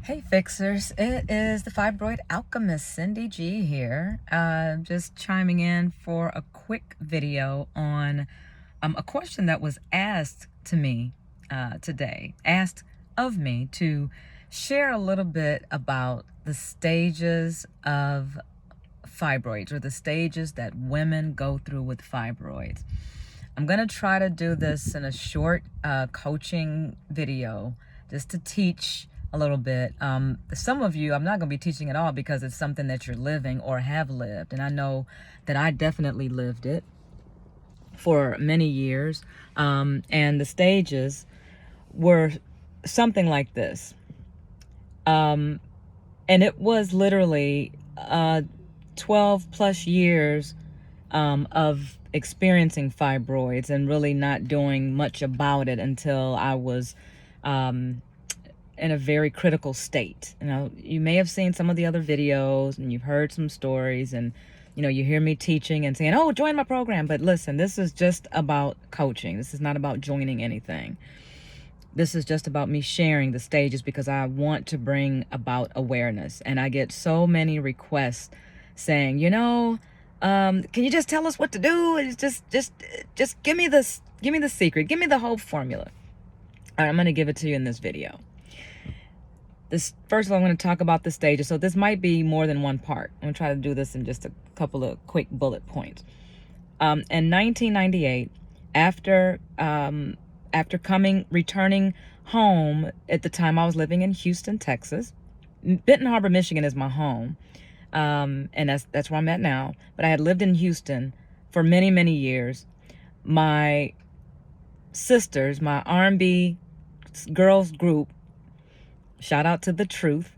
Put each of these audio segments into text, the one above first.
Hey Fixers, it is the Fibroid Alchemist, Cindy G here. Just chiming in for a quick video on a question that was asked to me today, asked of me to share a little bit about the stages of fibroids, or the stages that women go through with fibroids. I'm going to try to do this in a short coaching video just to teach a little bit. Some of you, I'm not going to be teaching at all because it's something that you're living or have lived. And I know that I definitely lived it for many years. And the stages were something like this. And it was literally 12 plus years of experiencing fibroids and really not doing much about it until I was in a very critical state. You know, you may have seen some of the other videos and you've heard some stories, and you know, you hear me teaching and saying, oh, join my program. But listen, this is just about coaching. This is not about joining anything. This is just about me sharing the stages because I want to bring about awareness. And I get so many requests saying, you know, can you just tell us what to do? It's just give me this, give me the secret, give me the whole formula. All right, I'm going to give it to you in this video. First of all, I'm going to talk about the stages. So this might be more than one part. I'm going to try to do this in just a couple of quick bullet points. In 1998, after returning home, at the time I was living in Houston, Texas. Benton Harbor, Michigan is my home. And that's where I'm at now. But I had lived in Houston for many, many years. My sisters, my R&B girls group, shout out to The Truth.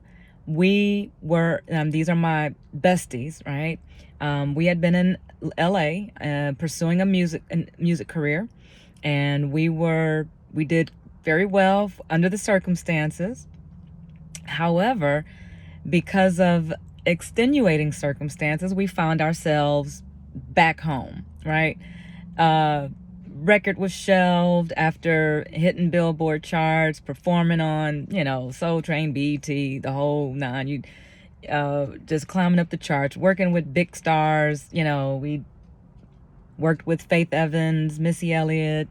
We were, these are my besties, right? We had been in LA pursuing a music career, and we did very well under the circumstances. However, because of extenuating circumstances, we found ourselves back home, right? Record was shelved after hitting Billboard charts, performing on, you know, Soul Train, BET, the whole nine. You just climbing up the charts, working with big stars. You know, we worked with Faith Evans, Missy Elliott,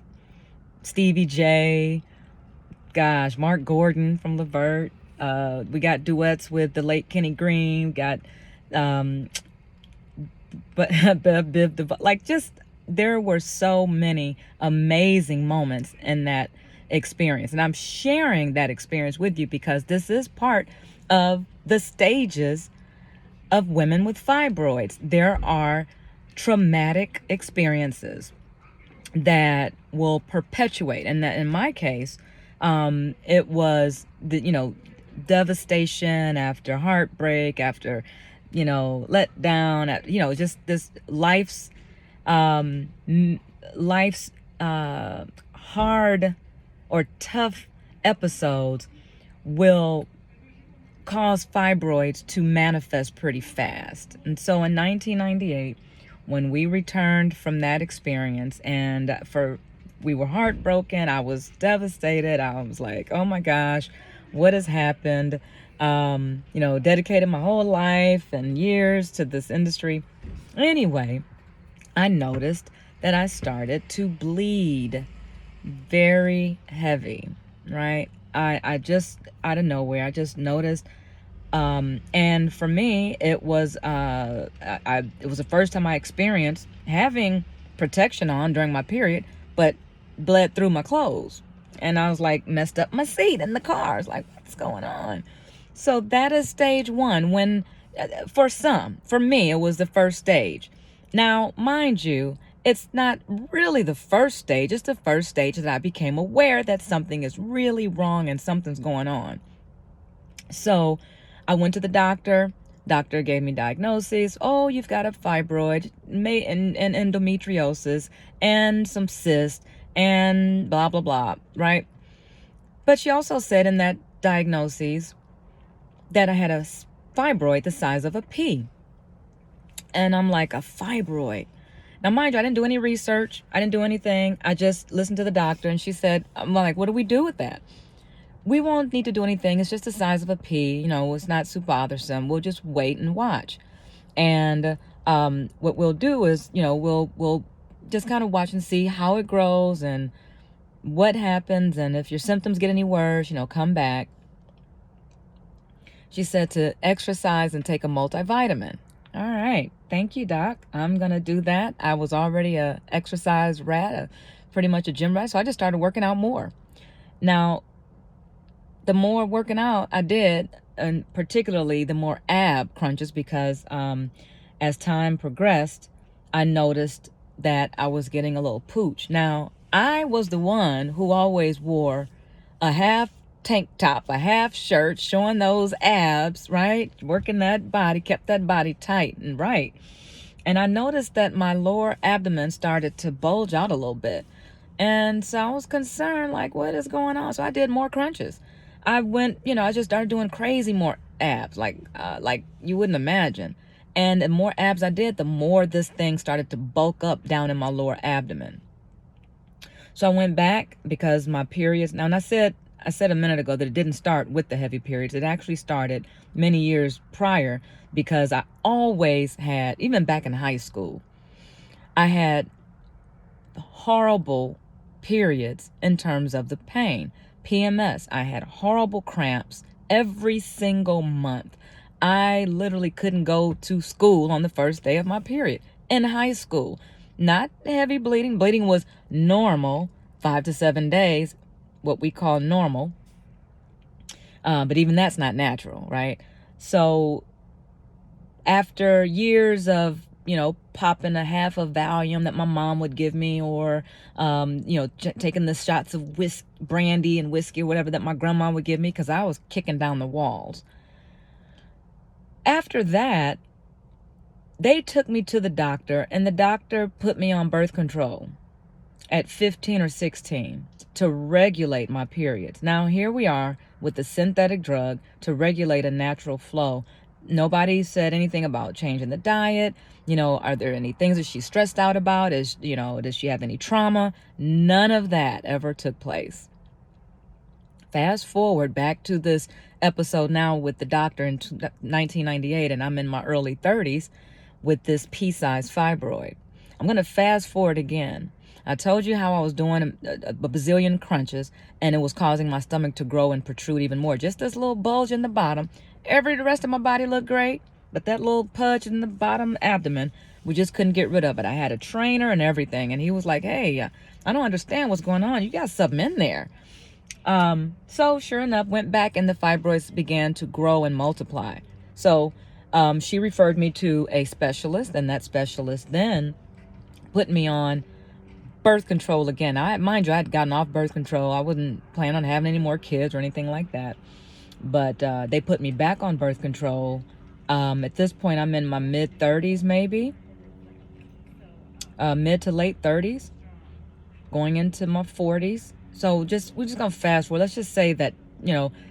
Stevie J, gosh, Mark Gordon from Levert. We got duets with the late Kenny Green. Got like just. There were so many amazing moments in that experience. And I'm sharing that experience with you because this is part of the stages of women with fibroids. There are traumatic experiences that will perpetuate. And that in my case, it was devastation after heartbreak, after, let down, just this life's hard or tough episodes will cause fibroids to manifest pretty fast. And so in 1998, when we returned from that experience, and we were heartbroken, I was devastated. I was like, oh my gosh, what has happened? Dedicated my whole life and years to this industry. Anyway, I noticed that I started to bleed very heavy, right? I just, out of nowhere, I just noticed. And for me, it was the first time I experienced having protection on during my period, but bled through my clothes. And I was like, messed up my seat in the car. I was like, what's going on? So that is stage one. When, for me, it was the first stage. Now, mind you, it's not really the first stage. It's the first stage that I became aware that something is really wrong and something's going on. So I went to the doctor. Doctor gave me diagnoses. Oh, you've got a fibroid and endometriosis and some cysts and blah, blah, blah, right? But she also said in that diagnosis that I had a fibroid the size of a pea. And I'm like, a fibroid. Now, mind you, I didn't do any research. I didn't do anything. I just listened to the doctor, and she said, I'm like, what do we do with that? we won't need to do anything. It's just the size of a pea. You know, it's not super bothersome. We'll just wait and watch. And what we'll do is, you know, we'll just kind of watch and see how it grows and what happens. And if your symptoms get any worse, you know, come back. She said to exercise and take a multivitamin. All right. Thank you, Doc. I'm going to do that. I was already a exercise rat, pretty much a gym rat. So I just started working out more. Now, the more working out I did, and particularly the more ab crunches, because as time progressed, I noticed that I was getting a little pooch. Now, I was the one who always wore a half tank top, a half shirt, showing those abs, right? Working that body, kept that body tight and right. And I noticed that my lower abdomen started to bulge out a little bit. And so I was concerned, like, what is going on? So I did more crunches. I went, you know, I just started doing crazy more abs, like you wouldn't imagine. And the more abs I did, the more this thing started to bulk up down in my lower abdomen. So I went back because my periods, now, and I said a minute ago that it didn't start with the heavy periods. It actually started many years prior, because I always had, even back in high school, I had horrible periods in terms of the pain. PMS, I had horrible cramps every single month. I literally couldn't go to school on the first day of my period in high school. Not heavy bleeding. Bleeding was normal, 5 to 7 days, what we call normal. But even that's not natural, right? So after years of, you know, popping a half of Valium that my mom would give me, or, you know, taking the shots of brandy and whiskey or whatever that my grandma would give me, because I was kicking down the walls. After that, they took me to the doctor, and the doctor put me on birth control at 15 or 16 to regulate my periods. Now, here we are with the synthetic drug to regulate a natural flow. Nobody said anything about changing the diet. You know, are there any things that she's stressed out about? Does she have any trauma? None of that ever took place. Fast forward back to this episode now with the doctor in 1998, and I'm in my early 30s with this pea-sized fibroid. I'm going to fast forward again. I told you how I was doing a bazillion crunches, and it was causing my stomach to grow and protrude even more. Just this little bulge in the bottom. The rest of my body looked great, but that little pudge in the bottom abdomen, we just couldn't get rid of it. I had a trainer and everything, and he was like, hey, I don't understand what's going on. You got something in there. So sure enough, went back, and the fibroids began to grow and multiply. So she referred me to a specialist, and that specialist then put me on birth control again. Mind you, I had gotten off birth control. I wasn't planning on having any more kids or anything like that. But they put me back on birth control. At this point, I'm in my mid-30s, maybe. Mid to late 30s. Going into my 40s. So we're just going to fast forward. Let's just say that,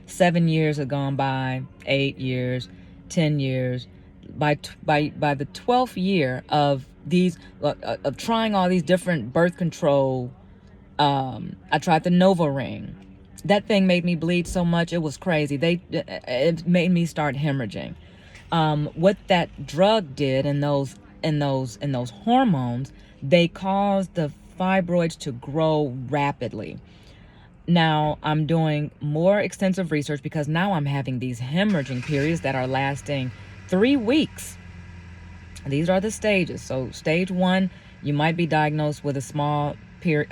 7 years have gone by, 8 years, 10 years. By the 12th year of of trying all these different birth control, I tried the Nova ring. That thing made me bleed so much, it was crazy. It made me start hemorrhaging. What that drug did, and those hormones, they caused the fibroids to grow rapidly. Now I'm doing more extensive research, because now I'm having these hemorrhaging periods that are lasting 3 weeks. These are the stages. So stage 1, you might be diagnosed with a small period.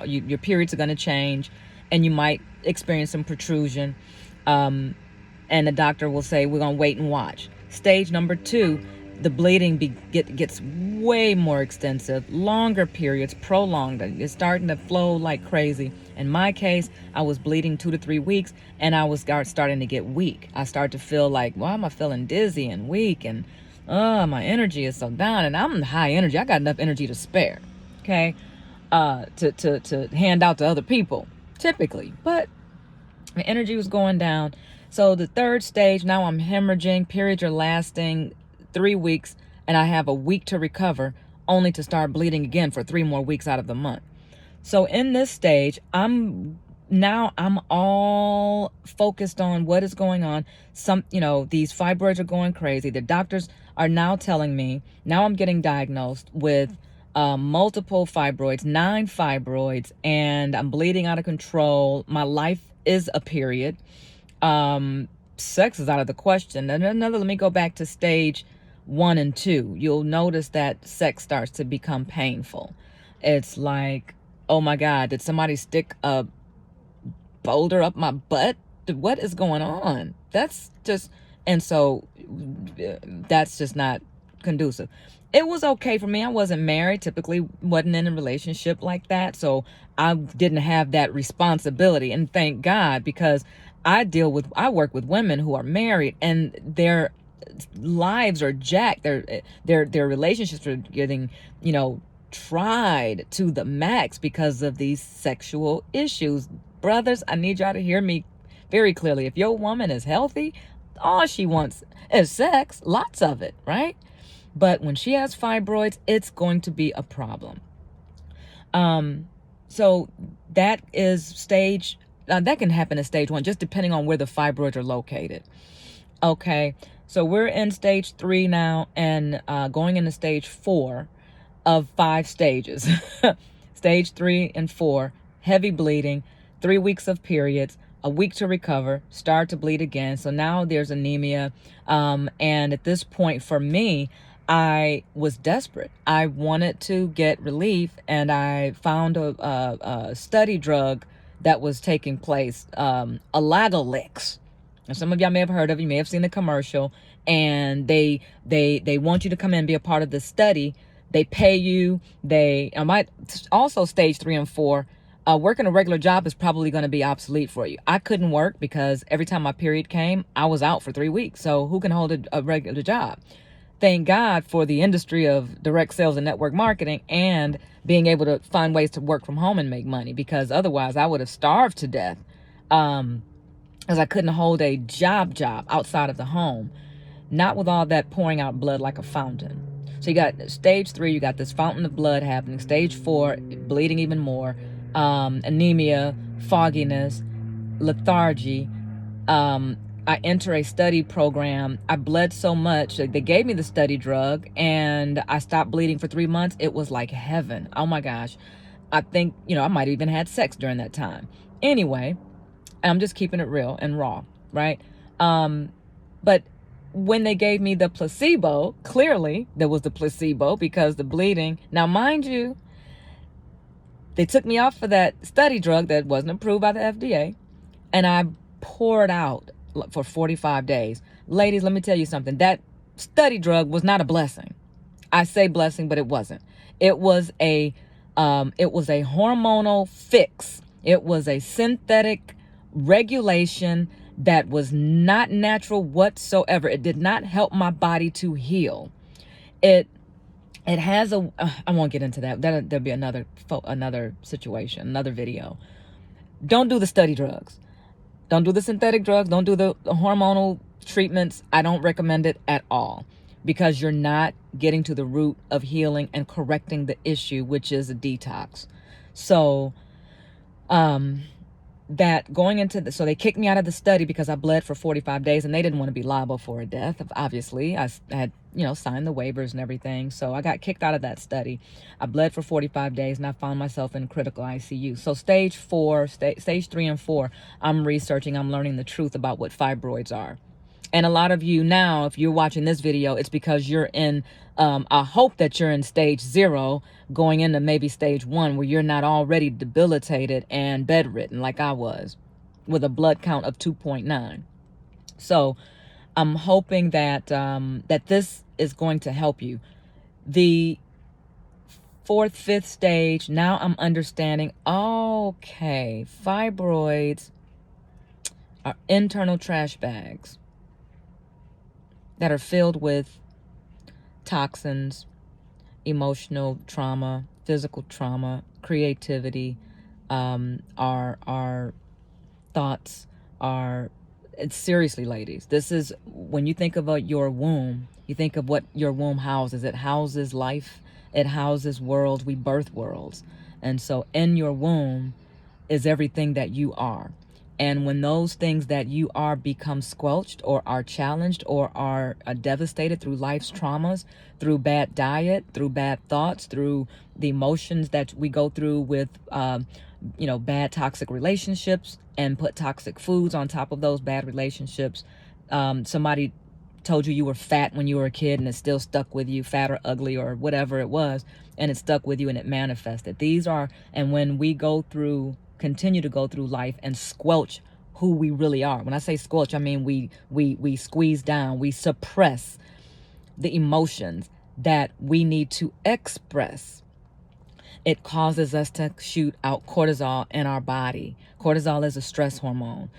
Your periods are going to change, and you might experience some protrusion. And the doctor will say, we're going to wait and watch. Stage number 2, the bleeding gets way more extensive, longer periods, prolonged. It's starting to flow like crazy. In my case, I was bleeding 2 to 3 weeks, and I was starting to get weak. I started to feel like, why am I feeling dizzy and weak, and my energy is so down, and I'm high energy. I got enough energy to spare, okay, to hand out to other people, typically. But my energy was going down. So the 3rd stage, now I'm hemorrhaging. Periods are lasting 3 weeks, and I have a week to recover, only to start bleeding again for 3 more weeks out of the month. So in this stage, I'm now I'm all focused on what is going on. These fibroids are going crazy. The doctors are now telling me, now I'm getting diagnosed with multiple fibroids, 9 fibroids, and I'm bleeding out of control. My life is a period. Sex is out of the question. And let me go back to stage 1 and 2. You'll notice that sex starts to become painful. It's like, oh my God, did somebody stick a boulder up my butt? What is going on? And so that's just not conducive. It was okay for me. I wasn't married, typically wasn't in a relationship like that. So I didn't have that responsibility. And thank God, because I work with women who are married and their lives are jacked. Their relationships are getting, tried to the max because of these sexual issues. Brothers, I need y'all to hear me very clearly. If your woman is healthy, all she wants is sex, lots of it, right? But when she has fibroids, it's going to be a problem. So that is that can happen at stage 1, just depending on where the fibroids are located. Okay, so we're in stage 3 now, and going into stage 4 of 5 stages. Stage 3 and 4, heavy bleeding, 3 weeks of periods, a week to recover, start to bleed again. So now there's anemia. And at this point for me, I was desperate. I wanted to get relief, and I found a study drug that was taking place, Alagolix. And some of y'all may have heard of it, you may have seen the commercial, and they want you to come in and be a part of the study. They pay you. I might also stage 3 and 4. Working a regular job is probably going to be obsolete for you. I couldn't work because every time my period came, I was out for 3 weeks. So who can hold a regular job? Thank God for the industry of direct sales and network marketing and being able to find ways to work from home and make money, because otherwise I would have starved to death, as I couldn't hold a job outside of the home, not with all that pouring out blood like a fountain. So you got stage 3, you got this fountain of blood happening. Stage 4, bleeding even more, anemia, fogginess, lethargy. I enter a study program. I bled so much. They gave me the study drug and I stopped bleeding for 3 months. It was like heaven. Oh my gosh. I think, I might have even had sex during that time. Anyway, I'm just keeping it real and raw, right? But when they gave me the placebo, clearly there was the placebo because the bleeding. Now, mind you, they took me off for that study drug that wasn't approved by the FDA, and I poured out for 45 days. Ladies, let me tell you something. That study drug was not a blessing. I say blessing, but it wasn't. It was a hormonal fix. It was a synthetic regulation that was not natural whatsoever. It did not help my body to heal. It has I won't get into that. There'll be another situation, another video. Don't do the study drugs. Don't do the synthetic drugs. Don't do the hormonal treatments. I don't recommend it at all, because you're not getting to the root of healing and correcting the issue, which is a detox. So, that going into so they kicked me out of the study because I bled for 45 days and they didn't want to be liable for a death. Obviously, I had, signed the waivers and everything. So I got kicked out of that study. I bled for 45 days and I found myself in critical ICU. So stage 3 and 4, I'm researching, I'm learning the truth about what fibroids are. And a lot of you now, if you're watching this video, it's because you're in, I hope that you're in stage 0, going into maybe stage 1, where you're not already debilitated and bedridden like I was, with a blood count of 2.9. So I'm hoping that that this is going to help you. The 4th, 5th stage, now I'm understanding, okay, fibroids are internal trash bags that are filled with toxins, emotional trauma, physical trauma, creativity, our thoughts, it's seriously, ladies, this is, when you think about your womb, you think of what your womb houses. It houses life, it houses worlds, we birth worlds. And so in your womb, is everything that you are. And when those things that you are become squelched or are challenged or are devastated through life's traumas, through bad diet, through bad thoughts, through the emotions that we go through with, bad toxic relationships, and put toxic foods on top of those bad relationships. Somebody told you were fat when you were a kid and it still stuck with you, fat or ugly or whatever it was, and it stuck with you and it manifested. And when we continue to go through life and squelch who we really are. When I say squelch, I mean we squeeze down, we suppress the emotions that we need to express. It causes us to shoot out cortisol in our body. Cortisol is a stress hormone.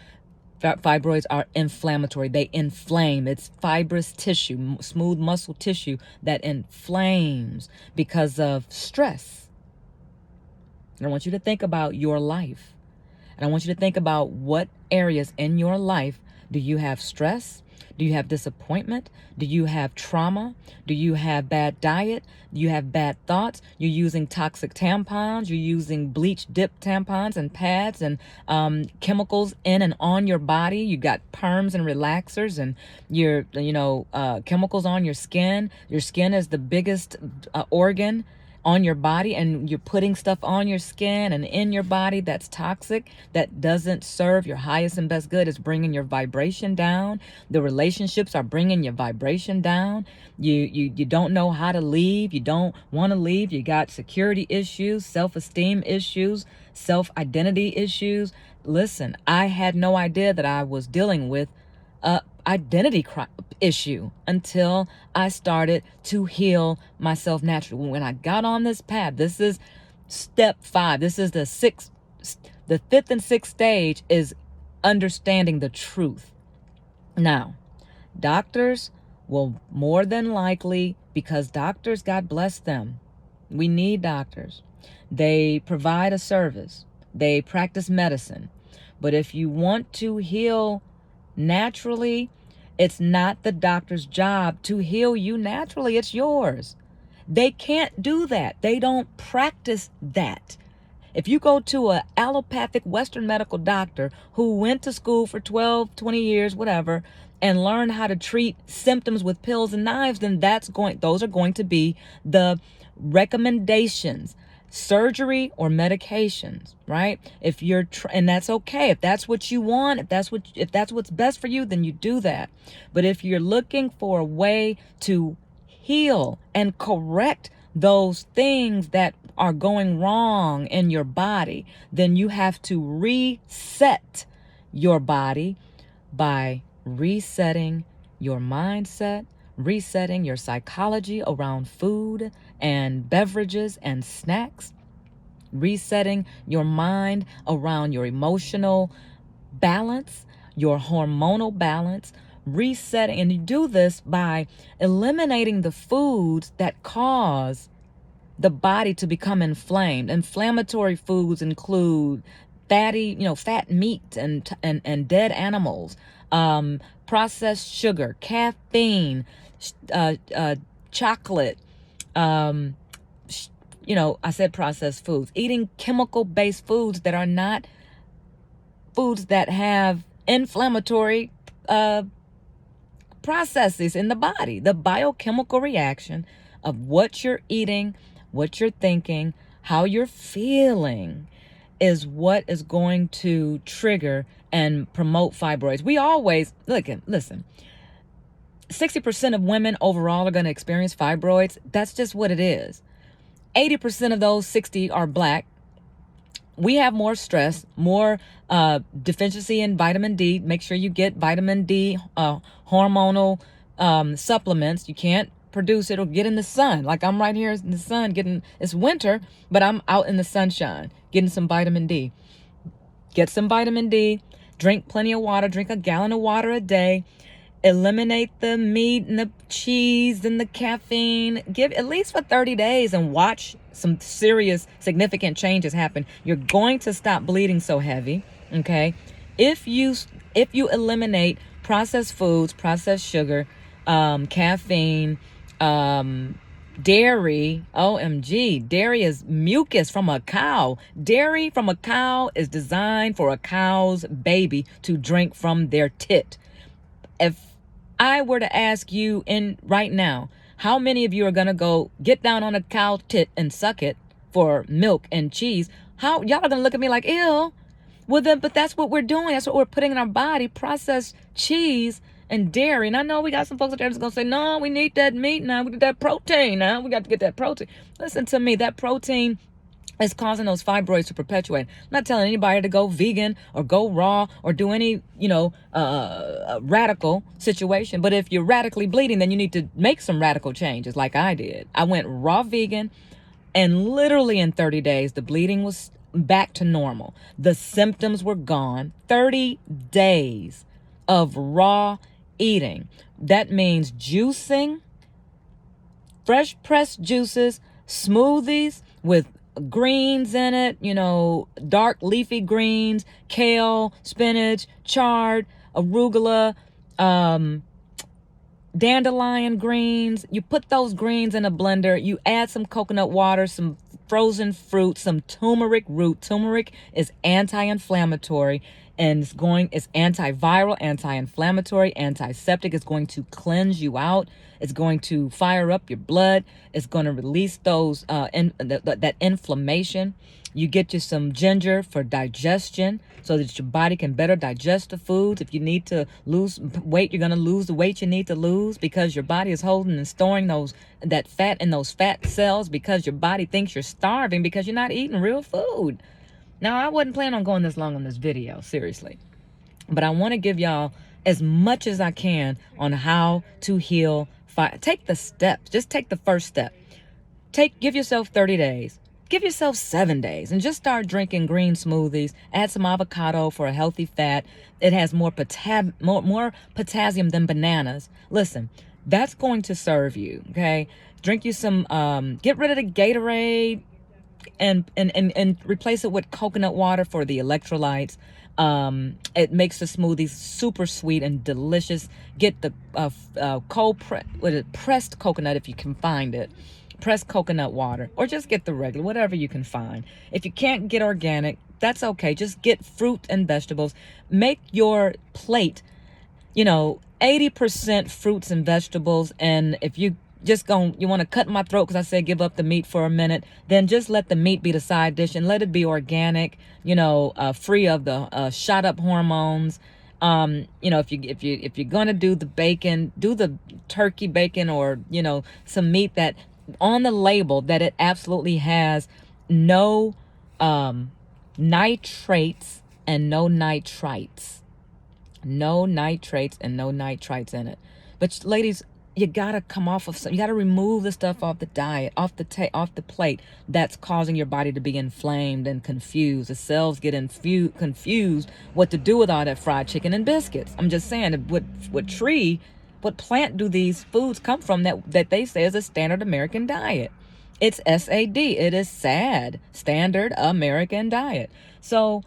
Fibroids are inflammatory. They inflame. It's fibrous tissue, smooth muscle tissue that inflames because of stress. And I want you to think about your life. And I want you to think about what areas in your life do you have stress? Do you have disappointment? Do you have trauma? Do you have bad diet? Do you have bad thoughts? You're using toxic tampons. You're using bleach dip tampons and pads and chemicals in and on your body. You got perms and relaxers and chemicals on your skin. Your skin is the biggest organ on your body, and you're putting stuff on your skin and in your body that's toxic, that doesn't serve your highest and best good. It's bringing your vibration down. The relationships are bringing your vibration down. You don't know how to leave. You don't want to leave. You got security issues, self-esteem issues, self-identity issues. Listen, I had no idea that I was dealing with identity issue until I started to heal myself naturally. When I got on this path, this is step 5. This is the 5th and 6th stage is understanding the truth. Now, doctors will more than likely, because doctors, God bless them, we need doctors. They provide a service. They practice medicine. But if you want to heal naturally, it's not the doctor's job to heal you naturally. It's yours. They can't do that. They don't practice that. If you go to an allopathic Western medical doctor who went to school for 12, 20 years, whatever, and learned how to treat symptoms with pills and knives, then those are going to be the recommendations. Surgery or medications, right? If you're and that's okay. If that's what you want, if that's what's best for you, then you do that. But if you're looking for a way to heal and correct those things that are going wrong in your body, then you have to reset your body by resetting your mindset, resetting your psychology around food and beverages and snacks, resetting your mind around your emotional balance, your hormonal balance, resetting. And you do this by eliminating the foods that cause the body to become inflamed. Inflammatory foods include fat meat and dead animals, processed sugar, caffeine, chocolate, I said processed foods, eating chemical-based foods that are not foods that have inflammatory processes in the body. The biochemical reaction of what you're eating, what you're thinking, how you're feeling is what is going to trigger and promote fibroids. We always, listen, 60% of women overall are going to experience fibroids. That's just what it is. 80% of those 60 are Black. We have more stress, more deficiency in vitamin D. Make sure you get vitamin D hormonal supplements. You can't produce it or get in the sun. Like I'm right here in the sun it's winter, but I'm out in the sunshine getting some vitamin D. Get some vitamin D, drink plenty of water, drink a gallon of water a day. Eliminate the meat and the cheese and the caffeine. Give at least for 30 days and watch some serious, significant changes happen. You're going to stop bleeding so heavy, okay? If you eliminate processed foods, processed sugar, caffeine, Dairy, OMG, dairy is mucus from a cow. Dairy from a cow is designed for a cow's baby to drink from their tit. If I were to ask you in right now, how many of you are going to go get down on a cow tit and suck it for milk and cheese? How y'all are going to look at me like, ew. Well, then, but that's what we're doing. That's what we're putting in our body, processed cheese and dairy. And I know we got some folks out there that's going to say, no, we need that meat now. We need that protein now. We got to get that protein. Listen to me. That protein is causing those fibroids to perpetuate. I'm not telling anybody to go vegan or go raw or do any, radical situation. But if you're radically bleeding, then you need to make some radical changes like I did. I went raw vegan, and literally in 30 days, the bleeding was back to normal. The symptoms were gone. 30 days of raw eating. That means juicing, fresh pressed juices, smoothies with greens in it, dark leafy greens, kale, spinach, chard, arugula, dandelion greens. You put those greens in a blender. You add some coconut water, some frozen fruit, some turmeric root. Turmeric is anti-inflammatory, and it's antiviral, anti-inflammatory, antiseptic. It's going to cleanse you out. It's going to fire up your blood. It's going to release those that inflammation. You get you some ginger for digestion so that your body can better digest the foods. If you need to lose weight, you're going to lose the weight you need to lose because your body is holding and storing that fat in those fat cells because your body thinks you're starving because you're not eating real food. Now, I wasn't planning on going this long on this video, seriously. But I want to give y'all as much as I can on how to heal. Take the steps. Just take the first step. Give yourself 30 days. Give yourself 7 days and just start drinking green smoothies. Add some avocado for a healthy fat. It has more potassium than bananas. Listen, that's going to serve you, okay? Drink you some, get rid of the Gatorade and replace it with coconut water for the electrolytes. It makes the smoothies super sweet and delicious. Get the pressed coconut if you can find it. Pressed coconut water, or just get the regular, whatever you can find. If you can't get organic, that's okay. Just get fruit and vegetables. Make your plate, 80% fruits and vegetables. And if you you want to cut my throat because I said give up the meat for a minute, then just let the meat be the side dish and let it be organic, free of the shot up hormones. If you're gonna do the bacon, do the turkey bacon or some meat that on the label that it absolutely has no nitrates and no nitrites. No nitrates and no nitrites in it. But ladies, you gotta come off of some. You gotta remove the stuff off the diet, off the plate that's causing your body to be inflamed and confused. The cells get confused what to do with all that fried chicken and biscuits. I'm just saying, what plant do these foods come from that they say is a standard American diet? It's SAD. It is SAD, Standard American Diet. So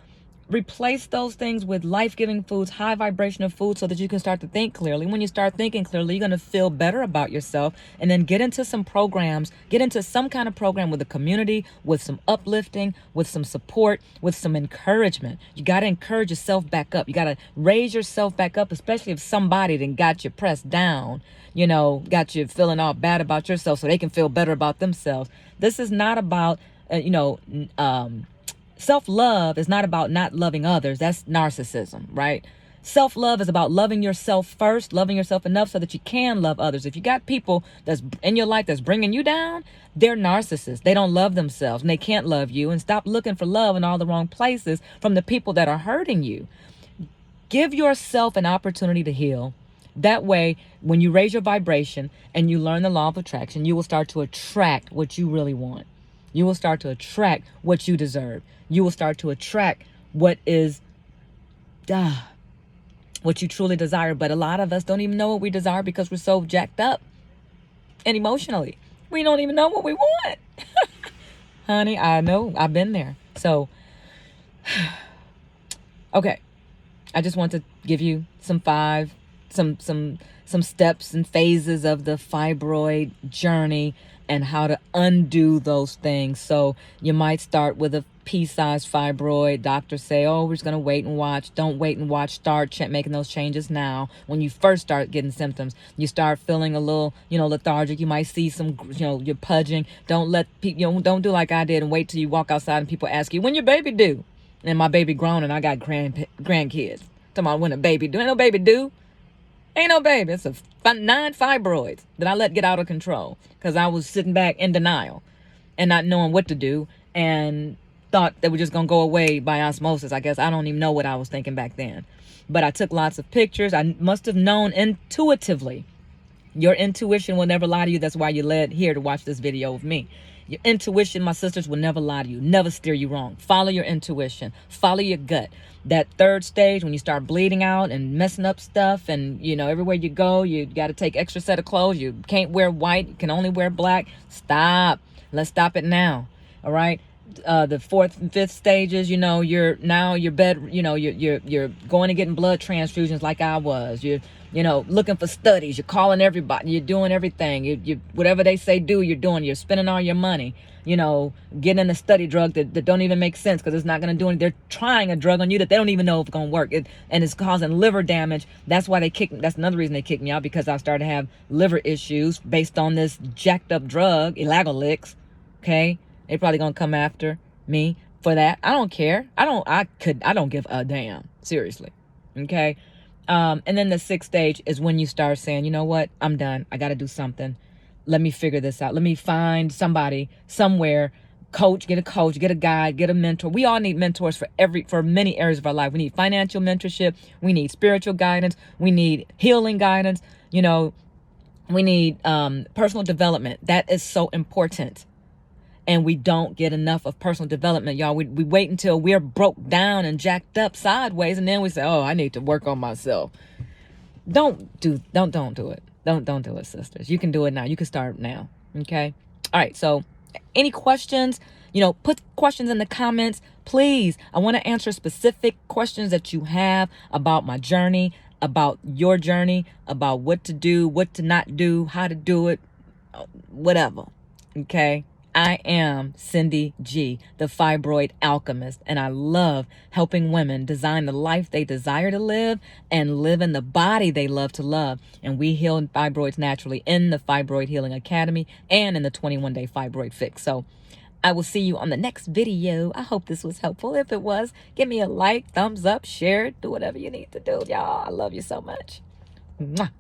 replace those things with life-giving foods, high vibrational foods, so that you can start to think clearly. When you start thinking clearly, you're going to feel better about yourself, and then get into some programs, get into some kind of program with a community, with some uplifting, with some support, with some encouragement. You got to encourage yourself back up. You got to raise yourself back up, especially if somebody then got you pressed down, got you feeling all bad about yourself so they can feel better about themselves. This is not about, self-love is not about not loving others. That's narcissism, right? Self-love is about loving yourself first, loving yourself enough so that you can love others. If you got people that's in your life that's bringing you down, they're narcissists. They don't love themselves and they can't love you. And stop looking for love in all the wrong places from the people that are hurting you. Give yourself an opportunity to heal. That way, when you raise your vibration and you learn the law of attraction, you will start to attract what you really want. You will start to attract what you deserve. You will start to attract what is, what you truly desire. But a lot of us don't even know what we desire because we're so jacked up. And emotionally, we don't even know what we want. Honey, I know. I've been there. So, okay. I just want to give you some steps and phases of the fibroid journey and how to undo those things. So you might start with a pea-sized fibroid. Doctors say, oh, we're just going to wait and watch. Don't wait and watch. Start making those changes now. When you first start getting symptoms, you start feeling a little, lethargic. You might see some, you're pudging. Don't let people, don't do like I did and wait till you walk outside and people ask you, when your baby due? And my baby grown and I got grandkids. Talking about when a baby due. Ain't no baby due. Ain't no baby. It's 9 fibroids that I let get out of control because I was sitting back in denial and not knowing what to do and thought they were just going to go away by osmosis. I guess I don't even know what I was thinking back then. But I took lots of pictures. I must have known intuitively. Your intuition will never lie to you. That's why you led here to watch this video with me. Your intuition, my sisters, will never lie to you, never steer you wrong. Follow your intuition, follow your gut. That third stage, when you start bleeding out and messing up stuff and, everywhere you go, you got to take extra set of clothes. You can't wear white. You can only wear black. Stop. Let's stop it now. All right. The fourth and fifth stages, you're going to getting blood transfusions like I was. You're looking for studies. You're calling everybody. You're doing everything. You whatever they say do, you're doing. You're spending all your money. Getting a study drug that don't even make sense because it's not going to do anything. They're trying a drug on you that they don't even know if it's going to work. And it's causing liver damage. That's why that's another reason they kicked me out, because I started to have liver issues based on this jacked up drug, Elagolix. Okay. They're probably going to come after me for that. I don't care. I don't give a damn. Seriously. Okay. And then the sixth stage is when you start saying, you know what? I'm done. I got to do something. Let me figure this out. Let me find somebody somewhere, get a guide, get a mentor. We all need mentors for many areas of our life. We need financial mentorship. We need spiritual guidance. We need healing guidance. We need personal development. That is so important. And we don't get enough of personal development, y'all. We wait until we're broke down and jacked up sideways, and then we say, oh, I need to work on myself. Don't do it. Don't do it, sisters. You can do it now. You can start now. Okay. All right. So any questions, put questions in the comments, please. I want to answer specific questions that you have about my journey, about your journey, about what to do, what to not do, how to do it, whatever. Okay. I am Cindy G, the Fibroid Alchemist, and I love helping women design the life they desire to live and live in the body they love to love. And we heal fibroids naturally in the Fibroid Healing Academy and in the 21-day fibroid fix. So I will see you on the next video. I hope this was helpful. If it was, give me a like, thumbs up, share it, do whatever you need to do, y'all. I love you so much. Mwah.